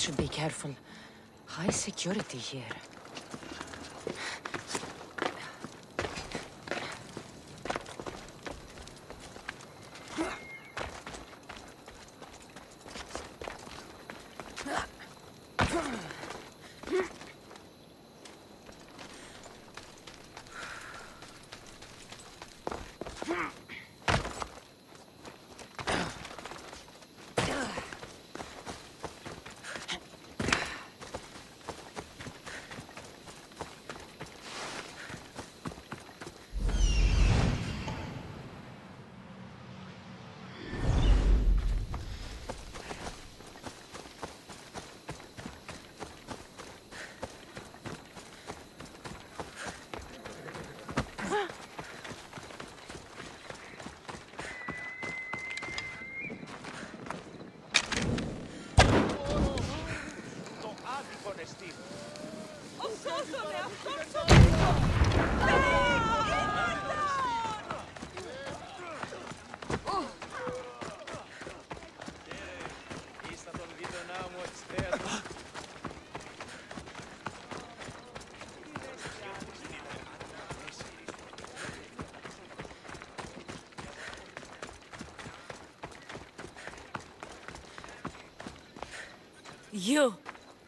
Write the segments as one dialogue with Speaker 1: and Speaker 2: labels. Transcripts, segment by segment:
Speaker 1: should be careful. High security here.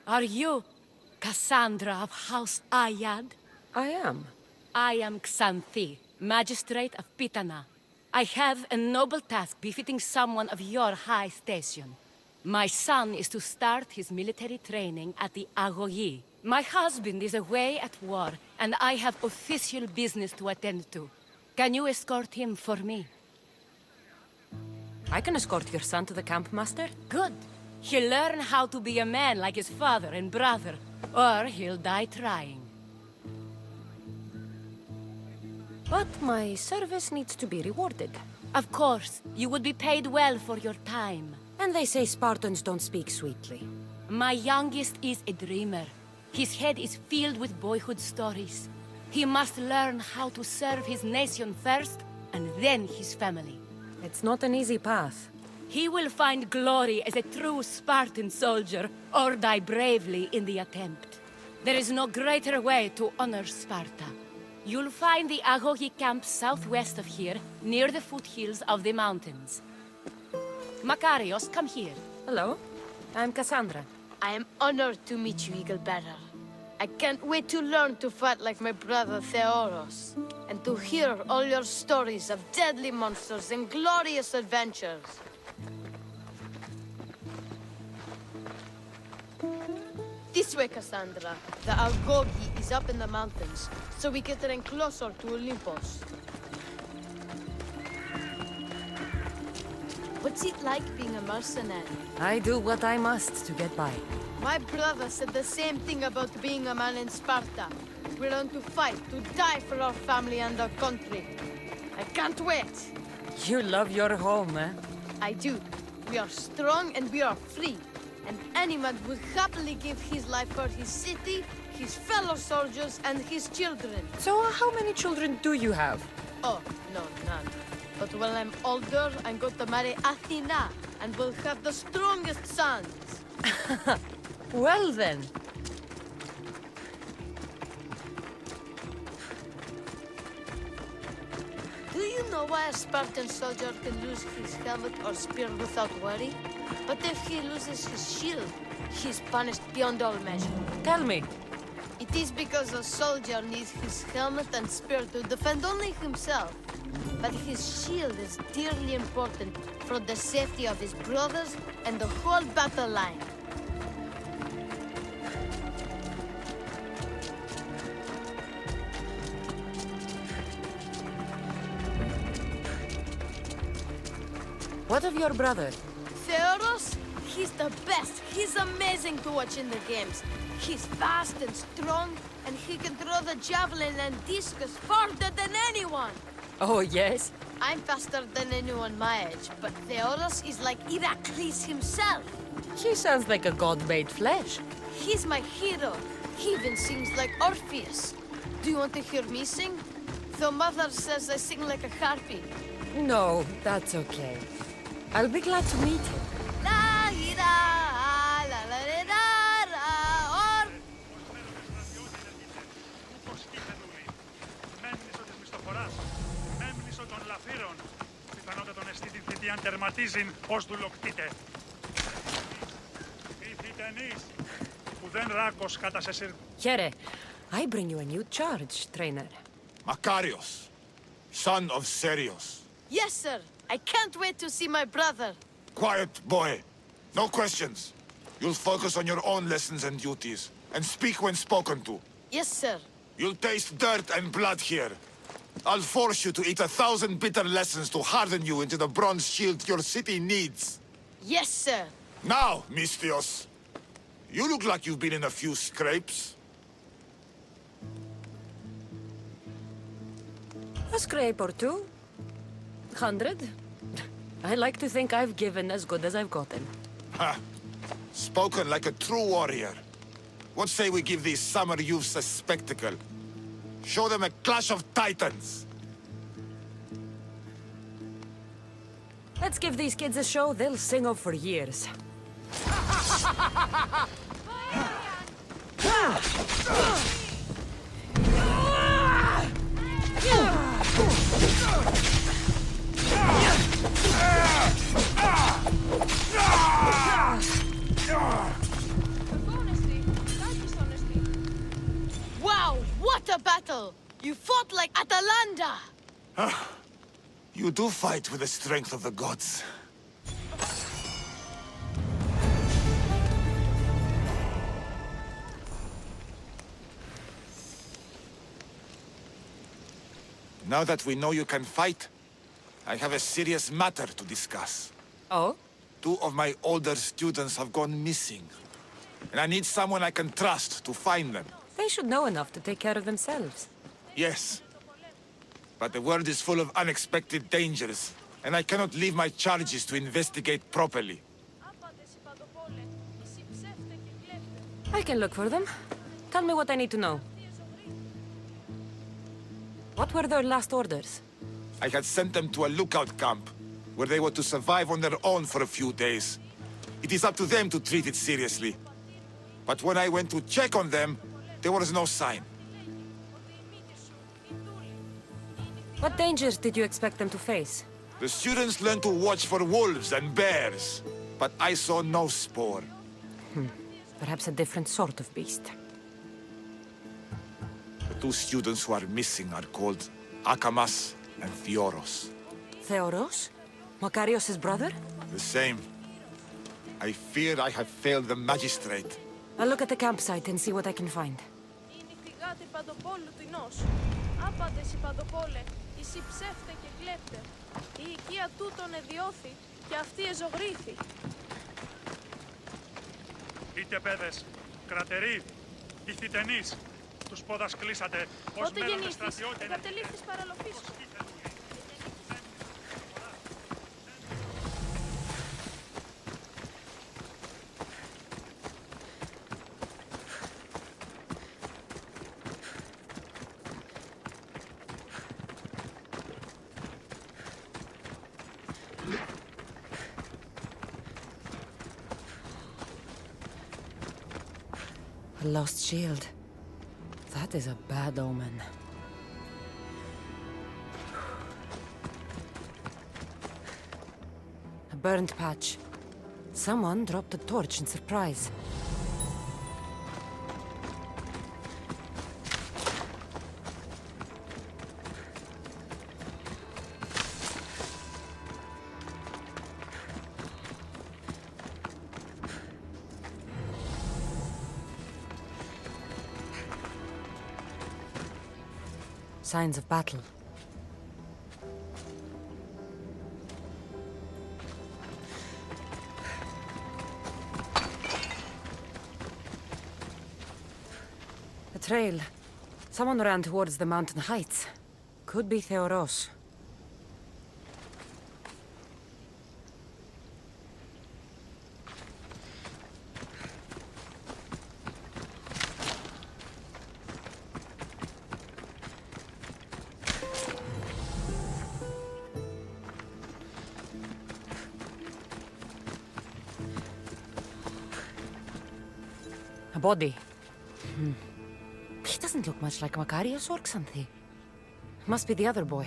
Speaker 1: Are you Cassandra of House Ayad?
Speaker 2: I am.
Speaker 1: I am Xanthi, Magistrate of Pitana. I have a noble task befitting someone of your high station. My son is to start his military training at the Agogi. My husband is away at war, and I have official business to attend to. Can you escort him for me?
Speaker 2: I can escort your son to the camp, Master.
Speaker 1: Good. He'll learn how to be a man like his father and brother, or he'll die trying.
Speaker 2: But my service needs to be rewarded.
Speaker 1: Of course, you would be paid well for your time.
Speaker 2: And they say Spartans don't speak sweetly.
Speaker 1: My youngest is a dreamer. His head is filled with boyhood stories. He must learn how to serve his nation first, and then his family.
Speaker 2: It's not an easy path.
Speaker 1: He will find glory as a true Spartan soldier, or die bravely in the attempt. There is no greater way to honor Sparta. You'll find the Agogi camp southwest of here, near the foothills of the mountains. Makarios, come here.
Speaker 2: Hello, I'm Cassandra.
Speaker 3: I am honored to meet you, Eagle Bearer. I can't wait to learn to fight like my brother Theoros, and to hear all your stories of deadly monsters and glorious adventures. This way, Cassandra. The Agogi is up in the mountains, so we get in closer to Olympus. What's it like being a mercenary?
Speaker 2: I do what I must to get by.
Speaker 3: My brother said the same thing about being a man in Sparta. We learn to fight, to die for our family and our country. I can't wait.
Speaker 2: You love your home, eh?
Speaker 3: I do. We are strong and we are free. And anyone would happily give his life for his city, his fellow soldiers, and his children.
Speaker 2: So how many children do you have?
Speaker 3: Oh, no, none. But when I'm older, I'm going to marry Athena, and we'll have the strongest sons.
Speaker 2: Well then.
Speaker 3: Do you know why a Spartan soldier can lose his helmet or spear without worry? But if he loses his shield, he's punished beyond all measure.
Speaker 2: Tell me.
Speaker 3: It is because a soldier needs his helmet and spear to defend only himself. But his shield is dearly important for the safety of his brothers and the whole battle line.
Speaker 2: What of your brother?
Speaker 3: Theoros? He's the best. He's amazing to watch in the games. He's fast and strong, and he can throw the javelin and discus farther than anyone.
Speaker 2: Oh, yes?
Speaker 3: I'm faster than anyone my age, but Theoros is like Heracles himself.
Speaker 2: He sounds like a god made flesh.
Speaker 3: He's my hero. He even sings like Orpheus. Do you want to hear me sing? Though Mother says I sing like a harpy.
Speaker 2: No, that's okay. I'll be glad to meet him.
Speaker 3: La, la, la, la, la, la.
Speaker 4: και αν τερματίζειν ως δουλοκτήτε. Ήθιτε νης, που δεν ράκος κατά σε συρ...
Speaker 2: Here, I bring you a new charge, trainer.
Speaker 5: Makarios, son of Serios.
Speaker 3: Yes, sir. I can't wait to see my brother.
Speaker 5: Quiet, boy. No questions. You'll focus on your own lessons and duties, and speak when spoken to.
Speaker 3: Yes, sir.
Speaker 5: You'll taste dirt and blood here. I'll force you to eat 1,000 bitter lessons to harden you into the bronze shield your city needs.
Speaker 3: Yes, sir.
Speaker 5: Now, Mistios, you look like you've been in a few scrapes.
Speaker 2: A scrape or two. 100. I like to think I've given as good as I've gotten.
Speaker 5: Ha! Spoken like a true warrior. What say we give these summer youths a spectacle? Show them a clash of titans.
Speaker 2: Let's give these kids a show they'll sing of for years.
Speaker 3: Wow, what a battle! You fought like Atalanta!
Speaker 5: You do fight with the strength of the gods. Now that we know you can fight, I have a serious matter to discuss.
Speaker 2: Oh?
Speaker 5: 2 of my older students have gone missing. And I need someone I can trust to find them.
Speaker 2: They should know enough to take care of themselves.
Speaker 5: Yes. But the world is full of unexpected dangers, and I cannot leave my charges to investigate properly.
Speaker 2: I can look for them. Tell me what I need to know. What were their last orders?
Speaker 5: I had sent them to a lookout camp, where they were to survive on their own for a few days. It is up to them to treat it seriously. But when I went to check on them, there was no sign.
Speaker 2: What dangers did you expect them to face?
Speaker 5: The students learned to watch for wolves and bears, but I saw no spoor.
Speaker 2: Perhaps a different sort of beast.
Speaker 5: The 2 students who are missing are called Akamas and Theoros.
Speaker 2: Theoros? Makarios' brother?
Speaker 5: The same. I fear I have failed the magistrate.
Speaker 2: I'll look at the campsite and see what I can find.
Speaker 6: Είναι η θυγάτη παντοπόλου του νόσου. Άπαντες οι παντοπόλε, εσύ ψεύτε και κλέπτε. Η οικία τούτον εδιώθη και αυτή εζωγρήθη.
Speaker 4: Είτε παιδες, κρατεροί, ήθιτε νης, τους πόδας κλείσατε, ως
Speaker 6: Πότε
Speaker 4: μέλλοντες
Speaker 6: γεννήθης,
Speaker 4: στρατιώτε.
Speaker 6: εγκατελείφθης παραλοφής σου.
Speaker 2: A lost shield. That is a bad omen. A burned patch. Someone dropped a torch in surprise. Signs of battle. A trail. Someone ran towards the mountain heights. Could be Theoros. A body. He doesn't look much like Makarios or Xanthi. Must be the other boy.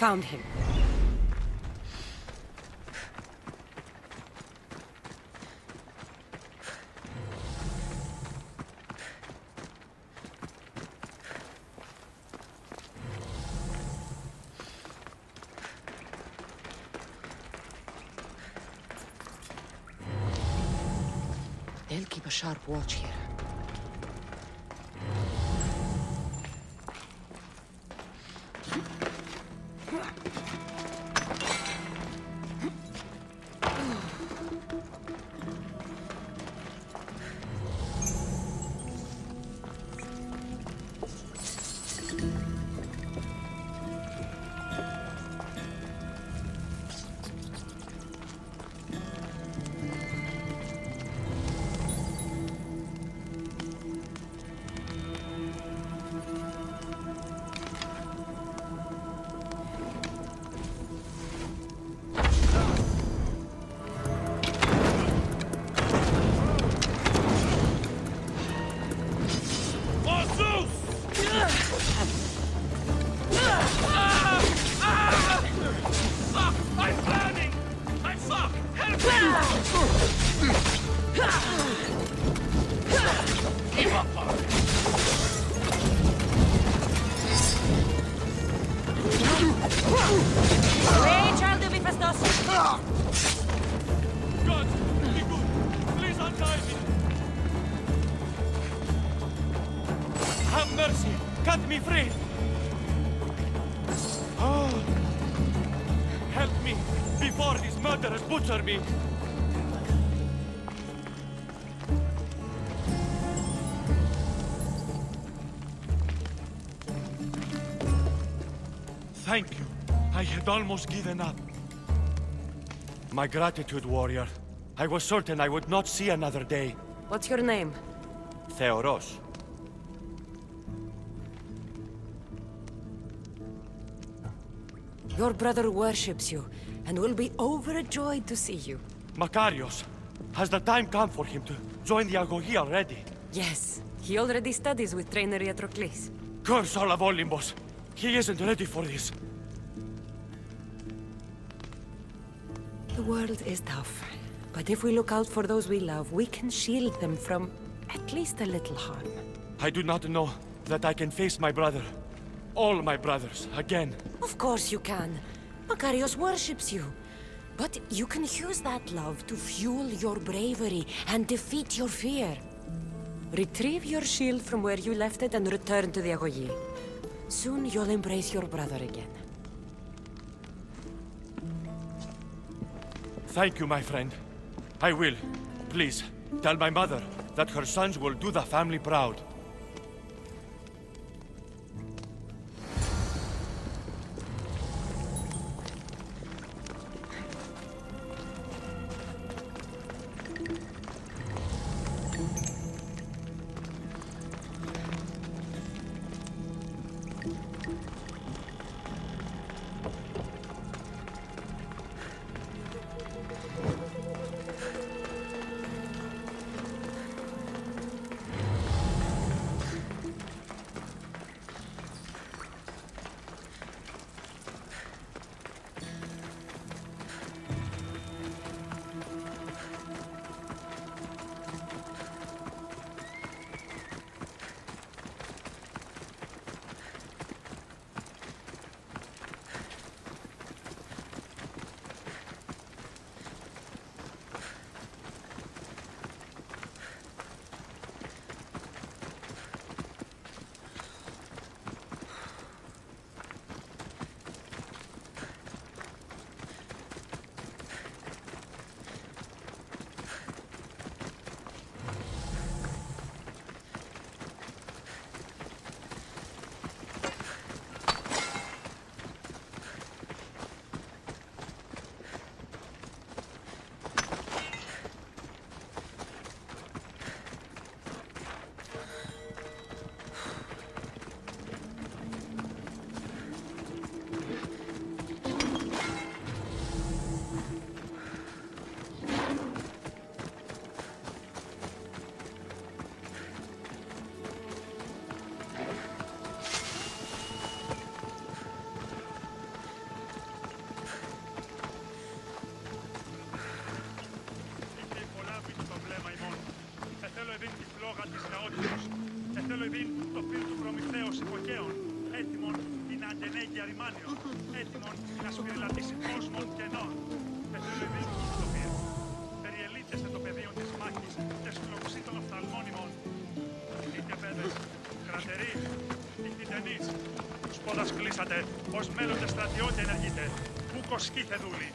Speaker 2: found him. They'll keep a sharp watch here. Hey, child of Hephaestus!
Speaker 7: God, be good. Please untie me. Have mercy. Cut me free. Oh. Help me before these murderers butcher me. Thank you. I had almost given up. My gratitude, warrior. I was certain I would not see another day.
Speaker 2: What's your name?
Speaker 7: Theoros.
Speaker 2: Your brother worships you, and will be overjoyed to see you.
Speaker 7: Makarios. Has the time come for him to join the Agogi already?
Speaker 2: Yes, he already studies with trainer Iatrocles.
Speaker 7: Curse all of Olympus. He isn't ready for this.
Speaker 2: The world is tough, but if we look out for those we love, we can shield them from at least a little harm.
Speaker 7: I do not know that I can face my brother. All my brothers, again.
Speaker 2: Of course you can. Makarios worships you. But you can use that love to fuel your bravery and defeat your fear. Retrieve your shield from where you left it and return to the Agogi. Soon you'll embrace your brother again.
Speaker 7: Thank you, my friend. I will. Please, tell my mother that her sons will do the family proud.
Speaker 4: λιμάνιο, έτοιμον να σφυριλατήσει κόσμων κενών. Πετρελαιοδίου τοπία. Περιελείτες εν το πεδίο της μάχης και σκλωξή των οφθαλμών ημών. Είτε παιδες, κρατεροί, ηχθητενείς, τους πόδας κλείσατε, ως μέλλοντες στρατιώτε ενεργείτε. Ούκος σκήθε δούλοι.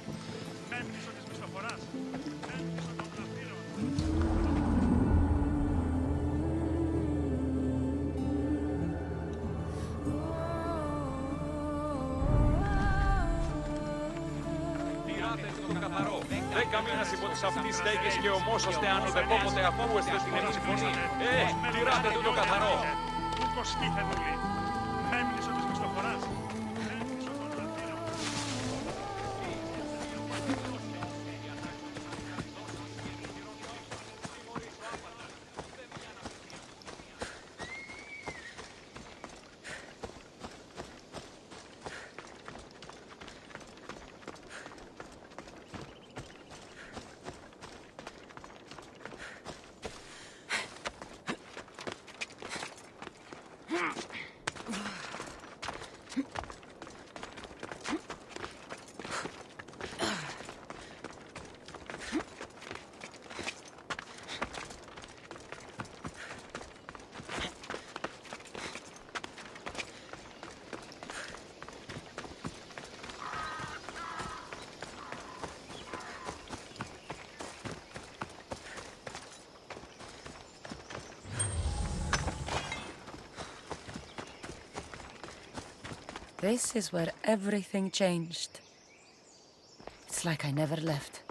Speaker 4: Μεν πίσω της μισθοφοράς, μεν πίσω των γραφείρων.
Speaker 8: Δέκα μήνας υπό της αυτής στέγης και ομός ώστε αν ουδεπόποτε ακούεστε την ενής φωνή. Τηράτε του το καθαρό.
Speaker 4: Ούκος σκήθε δούλοι. Μεν πίσω της μισθοφοράς, μεν πίσω των γραφείρων.
Speaker 2: This is where everything changed. It's like I never left.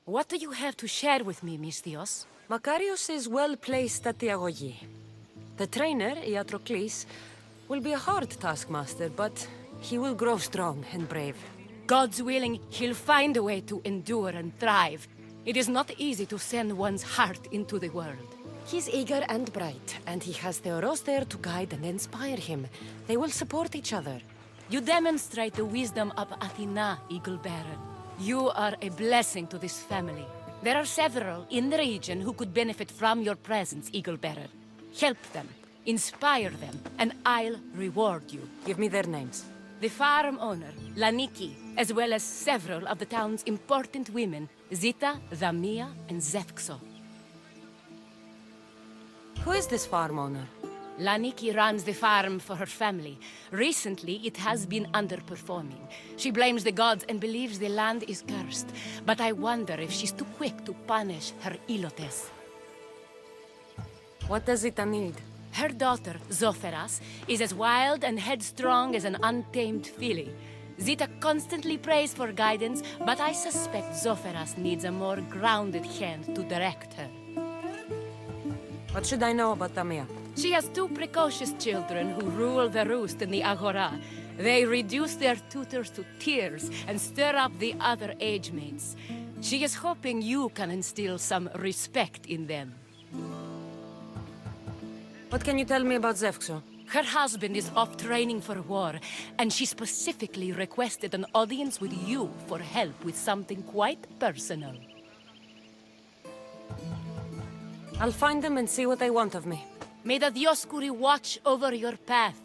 Speaker 1: What do you have to share with me, Misthios?
Speaker 2: Makarios is well placed at the Agogi. The trainer, Iatrocles, will be a hard taskmaster, but he will grow strong and brave.
Speaker 1: God's willing, he'll find a way to endure and thrive. It is not easy to send one's heart into the world.
Speaker 2: He's eager and bright, and he has Theoros there to guide and inspire him. They will support each other.
Speaker 1: You demonstrate the wisdom of Athena, Eagle Bearer. You are a blessing to this family. There are several in the region who could benefit from your presence, Eagle Bearer. Help them, inspire them, and I'll reward you.
Speaker 2: Give me their names.
Speaker 1: The farm owner, Laniki, as well as several of the town's important women, Zita, Zamia, and Zevxo.
Speaker 2: Who is this farm owner?
Speaker 1: Laniki runs the farm for her family. Recently, it has been underperforming. She blames the gods and believes the land is cursed. But I wonder if she's too quick to punish her ilotes.
Speaker 2: What does Zita need?
Speaker 1: Her daughter, Zoferas, is as wild and headstrong as an untamed filly. Zita constantly prays for guidance, but I suspect Zoferas needs a more grounded hand to direct her.
Speaker 2: What should I know about Tamia?
Speaker 1: She has two precocious children who rule the roost in the Agora. They reduce their tutors to tears and stir up the other age mates. She is hoping you can instill some respect in them.
Speaker 2: What can you tell me about Zevxo?
Speaker 1: Her husband is off training for war, and she specifically requested an audience with you for help with something quite personal.
Speaker 2: I'll find them and see what they want of me.
Speaker 1: May the Dioscuri watch over your path.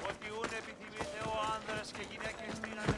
Speaker 9: Ό,τι ούν επιθυμείτε ο άνδρας και γυναίκες δύναμη.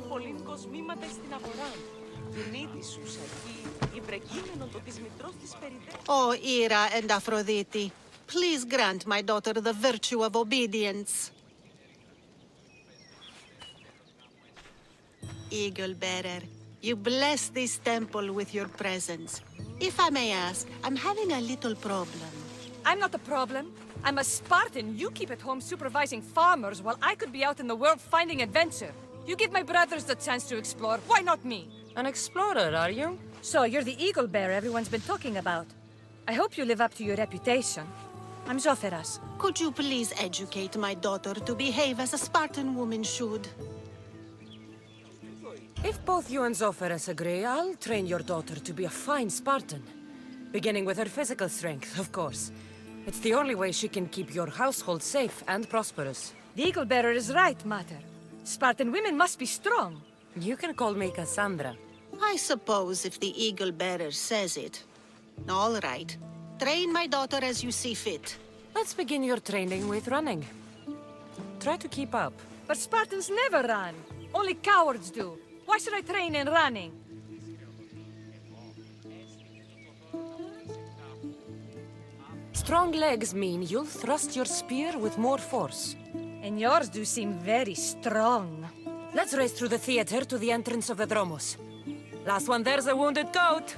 Speaker 10: Πολύμικος μήματα στην αγορά. Την είδη σου εκεί, υπρεκείμενο το της μητρός της περιδέ.
Speaker 11: O Ira and Aphrodite, please grant my daughter the virtue of obedience. Eagle Bearer. You bless this temple with your presence. If I may ask, I'm having a little problem.
Speaker 12: I'm not the problem. I'm a Spartan. You keep at home supervising farmers while I could be out in the world finding adventure. You give my brothers the chance to explore. Why not me?
Speaker 2: An explorer, are you?
Speaker 12: So you're the eagle bearer everyone's been talking about. I hope you live up to your reputation. I'm Zoferas.
Speaker 11: Could you please educate my daughter to behave as a Spartan woman should?
Speaker 2: If both you and Zoferas agree, I'll train your daughter to be a fine Spartan. Beginning with her physical strength, of course. It's the only way she can keep your household safe and prosperous.
Speaker 12: The eagle bearer is right, Mater. Spartan women must be strong.
Speaker 2: You can call me Cassandra.
Speaker 11: I suppose if the Eagle Bearer says it. All right. Train my daughter as you see fit.
Speaker 2: Let's begin your training with running. Try to keep up.
Speaker 12: But Spartans never run. Only cowards do. Why should I train in running?
Speaker 2: Strong legs mean you'll thrust your spear with more force.
Speaker 12: And yours do seem very strong.
Speaker 2: Let's race through the theater to the entrance of the Dromos. Last one there's a wounded goat.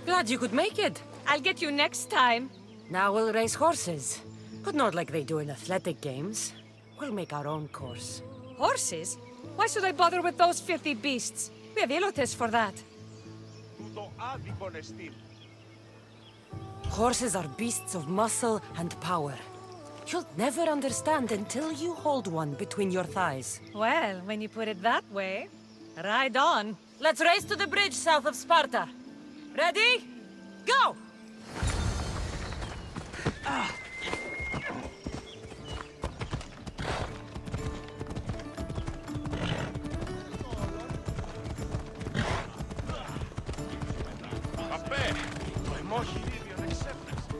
Speaker 2: Glad you could make it.
Speaker 12: I'll get you next time.
Speaker 2: Now we'll race horses. But not like they do in athletic games. We'll make our own course.
Speaker 12: Horses? Why should I bother with those filthy beasts? We have Elotes for that.
Speaker 9: Τούτο άδικον εστίν.
Speaker 2: Horses are beasts of muscle and power. You'll never understand until you hold one between your thighs.
Speaker 12: Well, when you put it that way, ride on.
Speaker 2: Let's race to the bridge south of Sparta. Ready? Go!
Speaker 9: Παπέ, το ημόχειρίδιον εξέφρασε.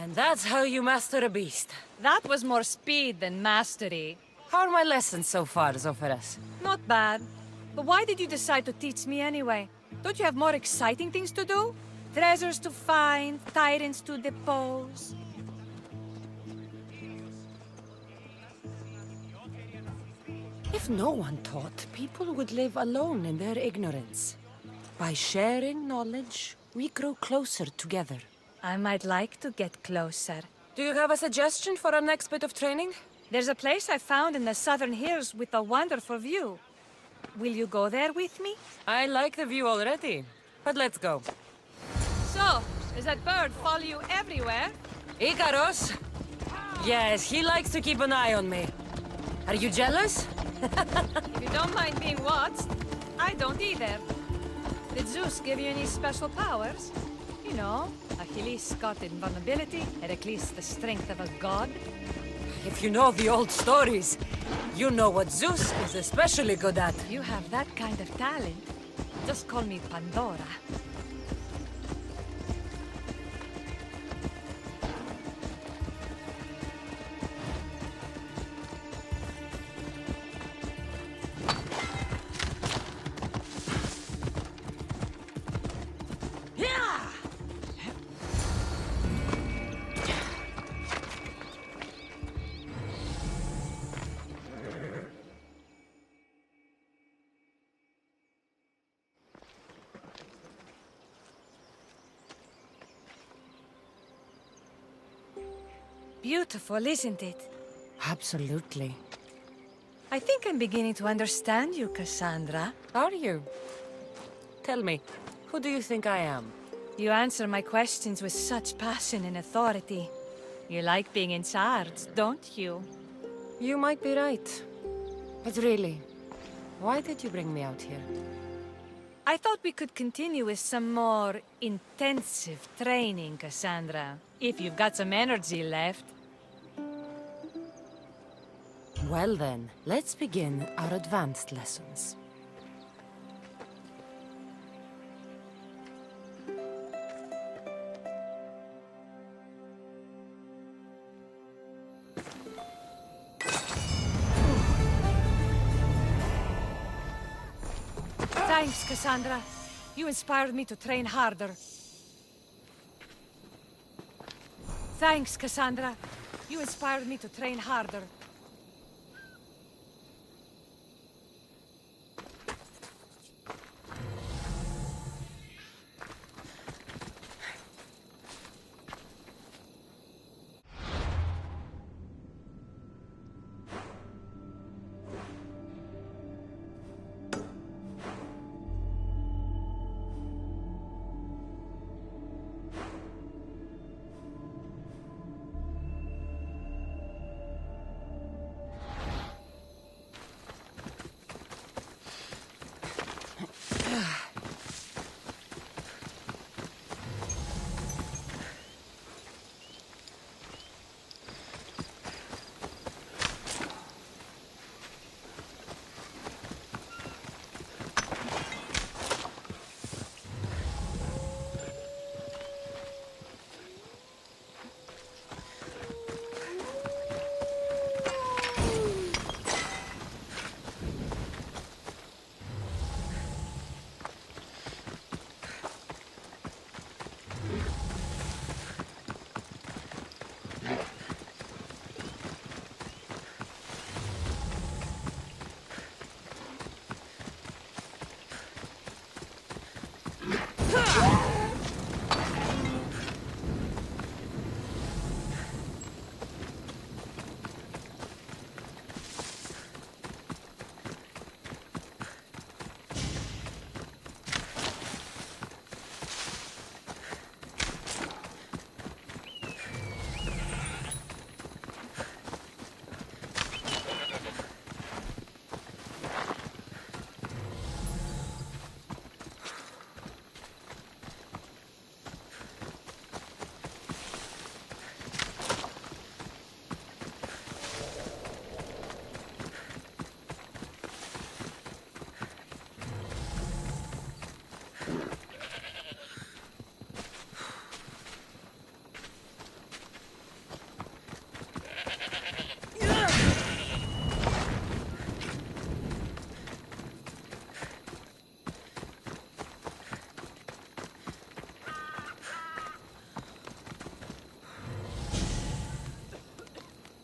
Speaker 2: And that's how you master a beast.
Speaker 12: That was more speed than mastery.
Speaker 2: How are my lessons so far, Zoferas?
Speaker 12: Not bad. But why did you decide to teach me anyway? Don't you have more exciting things to do? Treasures to find, tyrants to depose.
Speaker 2: If no one taught, people would live alone in their ignorance. By sharing knowledge, we grow closer together.
Speaker 12: I might like to get closer.
Speaker 2: Do you have a suggestion for our next bit of training?
Speaker 12: There's a place I found in the southern hills with a wonderful view. Will you go there with me?
Speaker 2: I like the view already, but let's go.
Speaker 12: So, does that bird follow you everywhere?
Speaker 2: Ikaros? Yes, he likes to keep an eye on me. Are you jealous?
Speaker 12: If you don't mind being watched, I don't either. Did Zeus give you any special powers? You know, Achilles got invulnerability, Heracles the strength of a god.
Speaker 2: If you know the old stories, you know what Zeus is especially good at.
Speaker 12: You have that kind of talent. Just call me Pandora. Beautiful, isn't it?
Speaker 2: Absolutely.
Speaker 12: I think I'm beginning to understand you, Cassandra.
Speaker 2: Are you? Tell me, who do you think I am?
Speaker 12: You answer my questions with such passion and authority. You like being in charge, don't you?
Speaker 2: You might be right. But really, why did you bring me out here?
Speaker 12: I thought we could continue with some more intensive training, Cassandra. If you've got some energy left.
Speaker 2: Well then, let's begin our advanced lessons.
Speaker 12: Thanks, Cassandra. You inspired me to train harder. Thanks, Cassandra. You inspired me to train harder.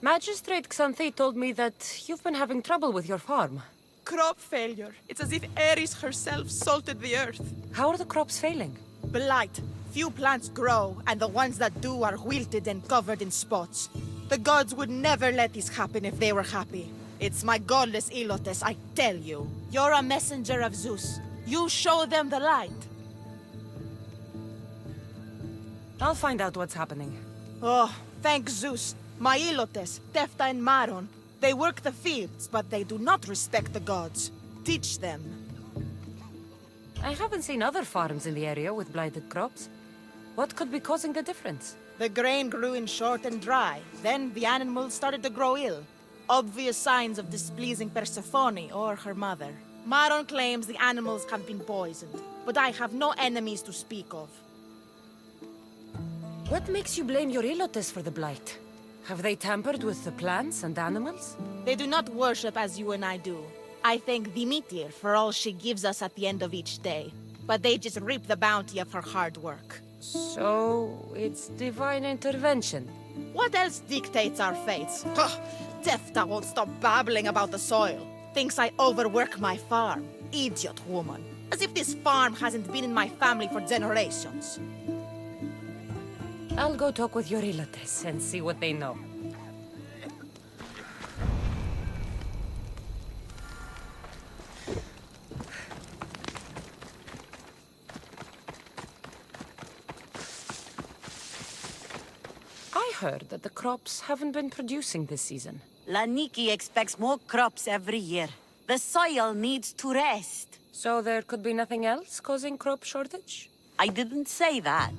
Speaker 2: Magistrate Xanthi told me that you've been having trouble with your farm.
Speaker 10: Crop failure. It's as if Ares herself salted the earth.
Speaker 2: How are the crops failing?
Speaker 10: Blight. Few plants grow, and the ones that do are wilted and covered in spots. The gods would never let this happen if they were happy. It's my godless Ilotes, I tell you. You're a messenger of Zeus. You show them the light.
Speaker 2: I'll find out what's happening.
Speaker 10: Oh, thank Zeus. My Ilotes, Tefta and Maron, they work the fields, but they do not respect the gods. Teach them.
Speaker 2: I haven't seen other farms in the area with blighted crops. What could be causing the difference?
Speaker 10: The grain grew in short and dry. Then the animals started to grow ill. Obvious signs of displeasing Persephone or her mother. Maron claims the animals have been poisoned, but I have no enemies to speak of.
Speaker 2: What makes you blame your Ilotes for the blight? Have they tampered with the plants and animals?
Speaker 10: They do not worship as you and I do. I thank Demeter for all she gives us at the end of each day, but they just reap the bounty of her hard work.
Speaker 2: So, it's divine intervention.
Speaker 10: What else dictates our fates? Ugh, Tefta won't stop babbling about the soil. Thinks I overwork my farm. Idiot woman. As if this farm hasn't been in my family for generations.
Speaker 2: I'll go talk with your Ilotes and see what they know. I heard that the crops haven't been producing this season.
Speaker 13: Laniki expects more crops every year. The soil needs to rest.
Speaker 2: So there could be nothing else causing crop shortage?
Speaker 13: I didn't say that.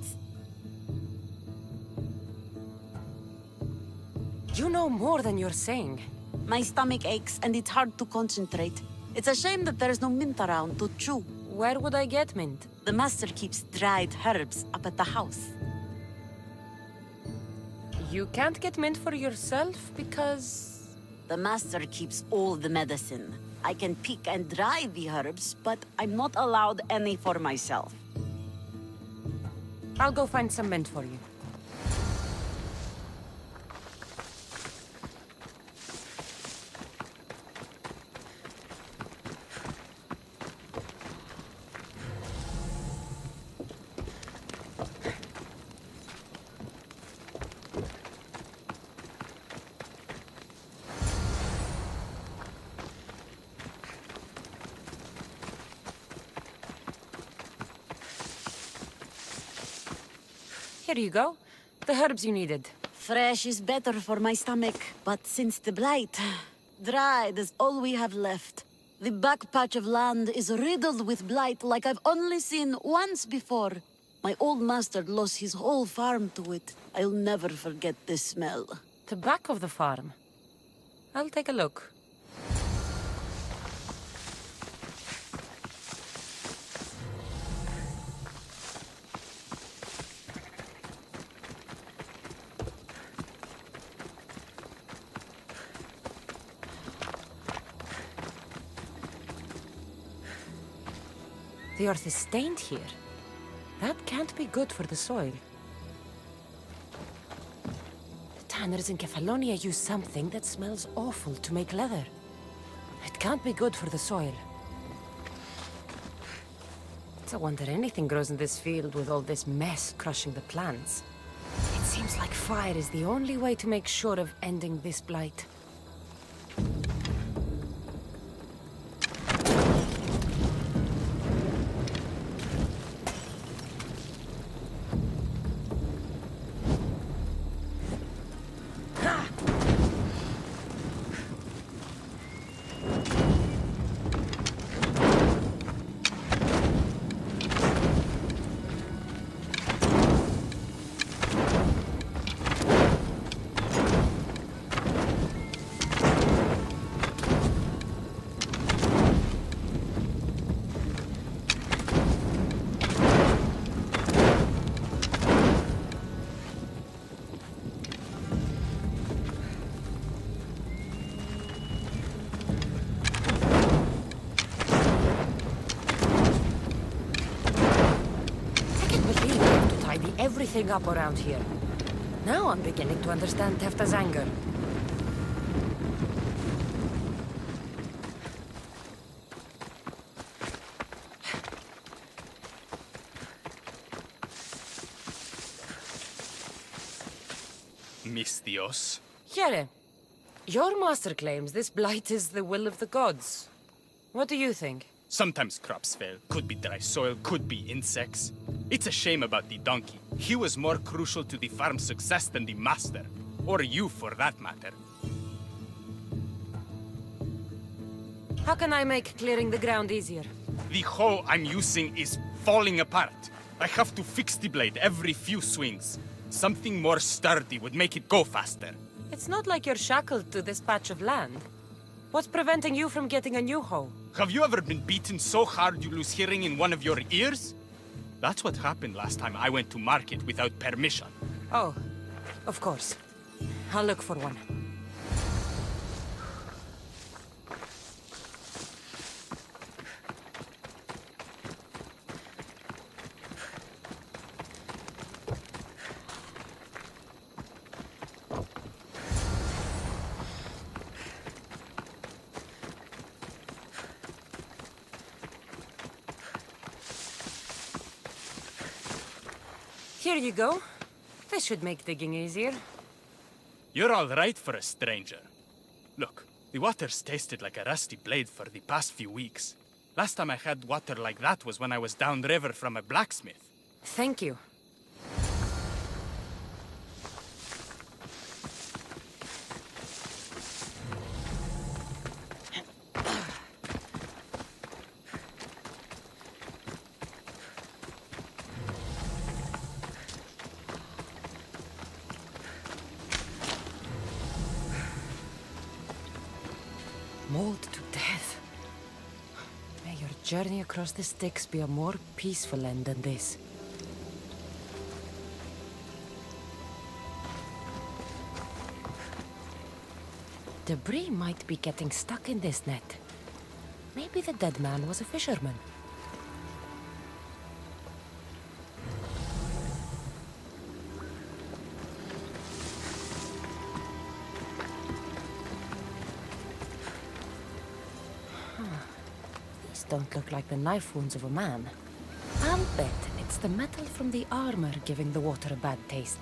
Speaker 2: You know more than you're saying.
Speaker 13: My stomach aches and it's hard to concentrate. It's a shame that there's no mint around to chew.
Speaker 2: Where would I get mint?
Speaker 13: The master keeps dried herbs up at the house.
Speaker 2: You can't get mint for yourself because...
Speaker 13: The master keeps all the medicine. I can pick and dry the herbs, but I'm not allowed any for myself.
Speaker 2: I'll go find some mint for you. Here you go. The herbs you needed.
Speaker 13: Fresh is better for my stomach, but since the blight, dried is all we have left. The back patch of land is riddled with blight like I've only seen once before. My old master lost his whole farm to it. I'll never forget this smell.
Speaker 2: The back of the farm. I'll take a look. The earth is stained here. That can't be good for the soil. The tanners in Kefalonia use something that smells awful to make leather. It can't be good for the soil. It's a wonder anything grows in this field with all this mess crushing the plants. It seems like fire is the only way to make sure of ending this blight. Everything up around here. Now I'm beginning to understand Tefta's anger.
Speaker 14: Misthios.
Speaker 2: Here, your master claims this blight is the will of the gods. What do you think?
Speaker 14: Sometimes crops fail. Could be dry soil, could be insects. It's a shame about the donkey. He was more crucial to the farm's success than the master. Or you, for that matter.
Speaker 2: How can I make clearing the ground easier?
Speaker 14: The hoe I'm using is falling apart. I have to fix the blade every few swings. Something more sturdy would make it go faster.
Speaker 2: It's not like you're shackled to this patch of land. What's preventing you from getting a new hoe?
Speaker 14: Have you ever been beaten so hard you lose hearing in one of your ears? That's what happened last time I went to market without permission.
Speaker 2: Oh, of course. I'll look for one. Here you go. This should make digging easier.
Speaker 14: You're all right for a stranger. Look, the water's tasted like a rusty blade for the past few weeks. Last time I had water like that was when I was downriver from a blacksmith.
Speaker 2: Thank you. Mauled to death. May your journey across the Styx be a more peaceful end than this. Debris might be getting stuck in this net. Maybe the dead man was a fisherman. These don't look like the knife wounds of a man. I'll bet it's the metal from the armor giving the water a bad taste.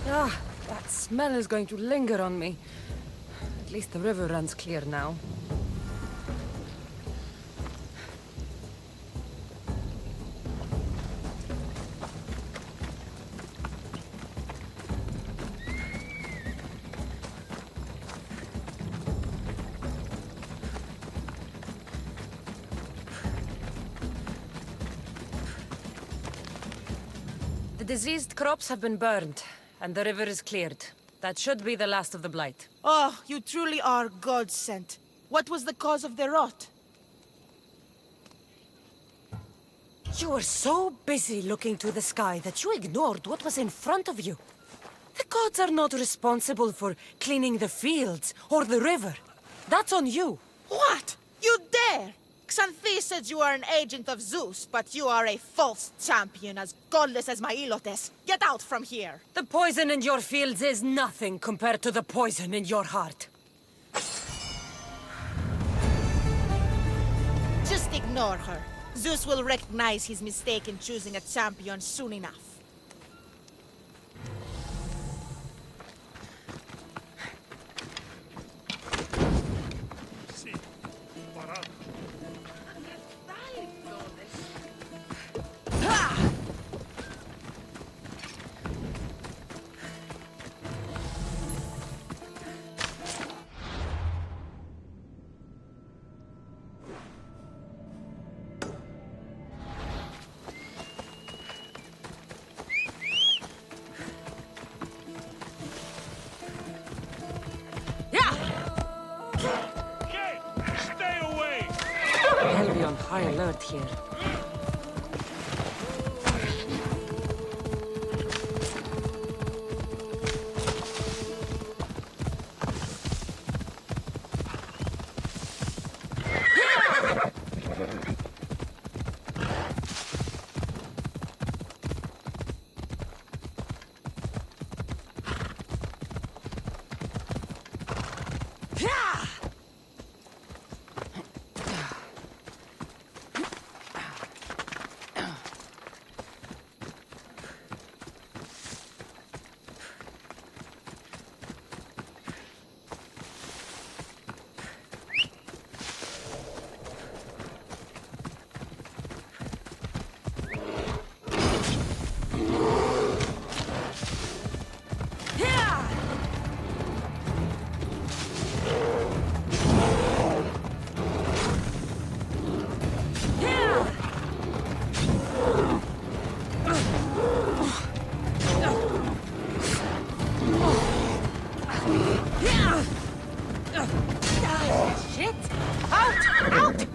Speaker 2: Ah, that smell is going to linger on me. At least the river runs clear now. The diseased crops have been burned, and the river is cleared. That should be the last of the blight.
Speaker 10: Oh, you truly are God-sent. What was the cause of the rot?
Speaker 2: You were so busy looking to the sky that you ignored what was in front of you. The gods are not responsible for cleaning the fields or the river. That's on you.
Speaker 10: What? You dare? Xanthi said you are an agent of Zeus, but you are a false champion, as godless as my Ilotes. Get out from here!
Speaker 2: The poison in your fields is nothing compared to the poison in your heart.
Speaker 10: Just ignore her. Zeus will recognize his mistake in choosing a champion soon enough.
Speaker 4: Sì, parata. Stay away!
Speaker 2: I'll be on high alert here. Out! Out!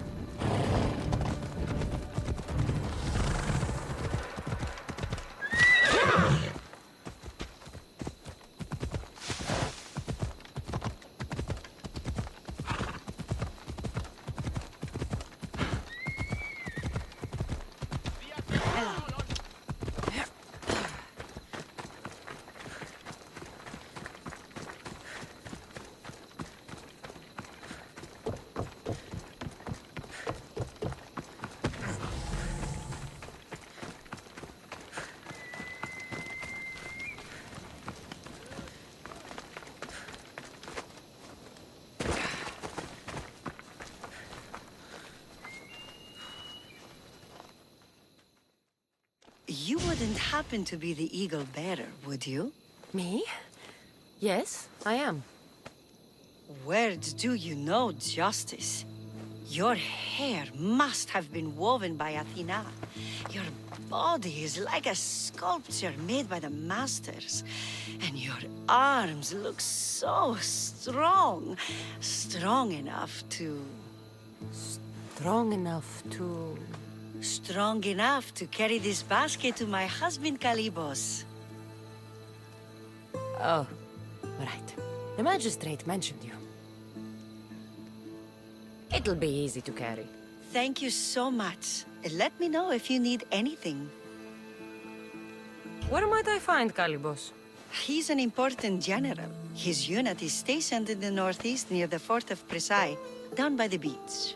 Speaker 13: You wouldn't happen to be the eagle bearer, would you?
Speaker 2: Me? Yes, I am.
Speaker 13: Words do you know justice. Your hair must have been woven by Athena. Your body is like a sculpture made by the masters. And your arms look so strong. Strong enough to...
Speaker 2: Strong enough to...
Speaker 13: Strong enough to carry this basket to my husband Kalybos.
Speaker 2: Oh, right. The magistrate mentioned you. It'll be easy to carry.
Speaker 13: Thank you so much. Let me know if you need anything.
Speaker 2: Where might I find Kalybos?
Speaker 13: He's an important general. His unit is stationed in the northeast near the fort of Presai, down by the beach.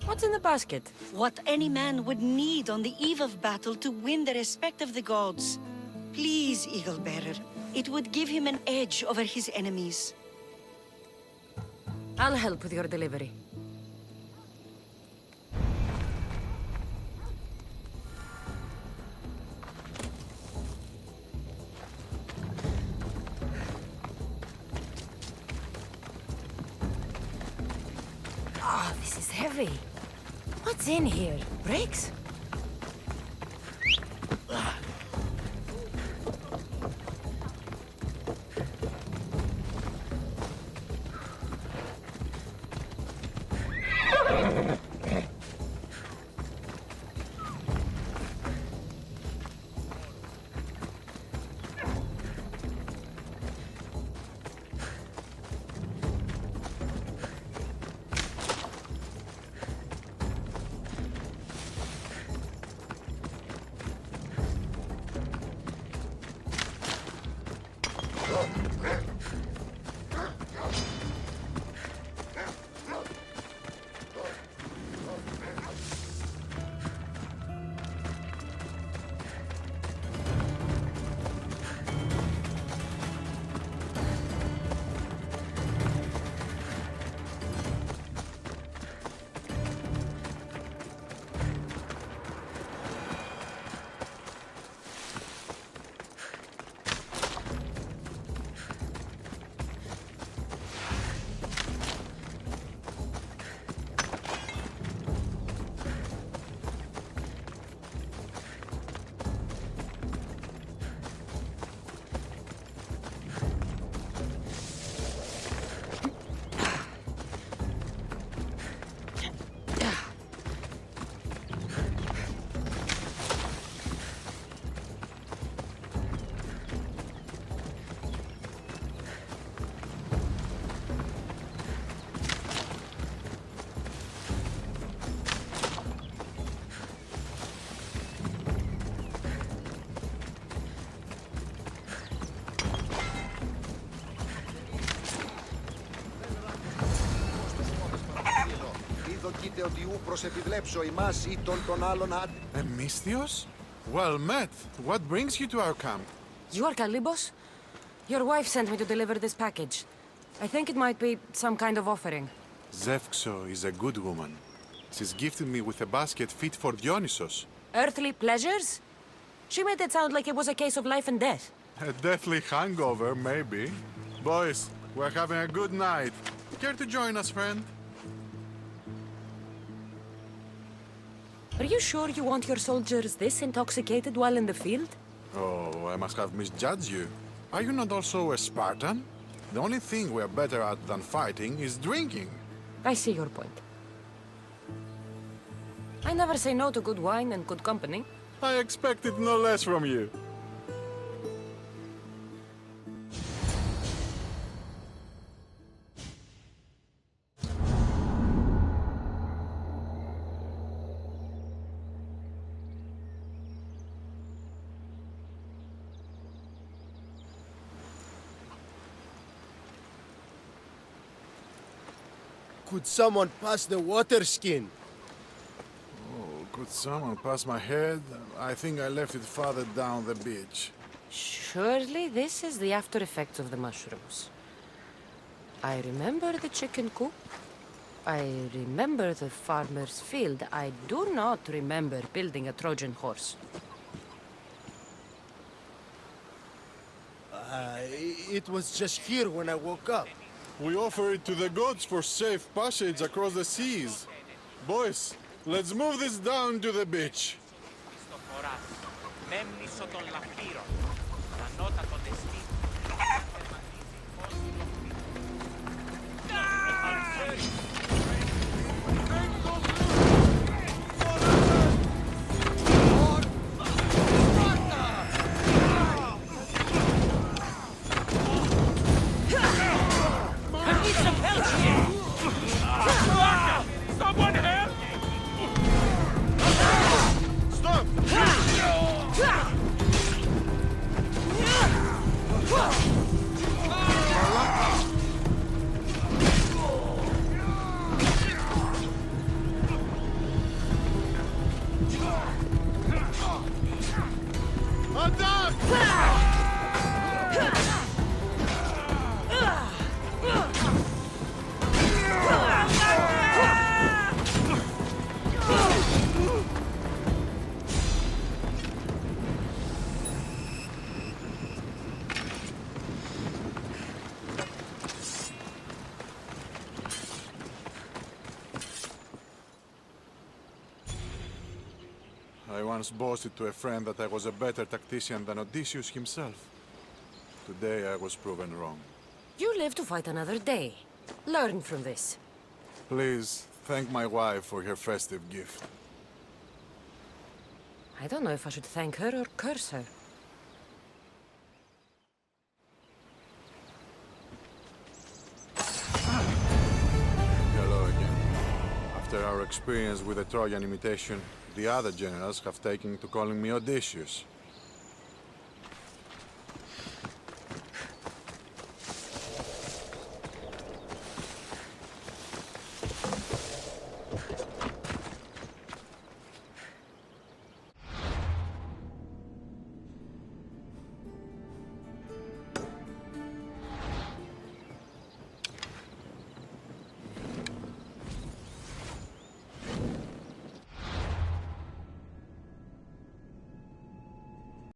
Speaker 2: What's in the basket?
Speaker 13: What any man would need on the eve of battle to win the respect of the gods. Please, Eagle Bearer. It would give him an edge over his enemies.
Speaker 2: I'll help with your delivery. Oh, this is heavy. What's in here? Bricks?
Speaker 15: Misthios? Well met. What brings you to our camp?
Speaker 2: You are Kalybos? Your wife sent me to deliver this package. I think it might be some kind of offering.
Speaker 15: Zevxo is a good woman. She's gifted me with a basket fit for Dionysos.
Speaker 2: Earthly pleasures? She made it sound like it was a case of life and death.
Speaker 15: A deathly hangover, maybe. Boys, we're having a good night. Care to join us, friend?
Speaker 2: Are you sure you want your soldiers this intoxicated while in the field?
Speaker 15: Oh, I must have misjudged you. Are you not also a Spartan? The only thing we're better at than fighting is drinking.
Speaker 2: I see your point. I never say no to good wine and good company.
Speaker 15: I expected no less from you.
Speaker 16: Could someone pass the water skin?
Speaker 15: Oh, could someone pass my head? I think I left it farther down the beach.
Speaker 2: Surely this is the after effects of the mushrooms. I remember the chicken coop. I remember the farmer's field. I do not remember building a Trojan horse.
Speaker 16: It was just here when I woke up.
Speaker 15: We offer it to the gods for safe passage across the seas. Boys, let's move this down to the beach.
Speaker 8: Someone help!
Speaker 15: I once boasted to a friend that I was a better tactician than Odysseus himself. Today I was proven wrong.
Speaker 2: You live to fight another day. Learn from this.
Speaker 15: Please, thank my wife for her festive gift.
Speaker 2: I don't know if I should thank her or curse her.
Speaker 15: Hello again. After our experience with the Trojan imitation, the other generals have taken to calling me Odysseus.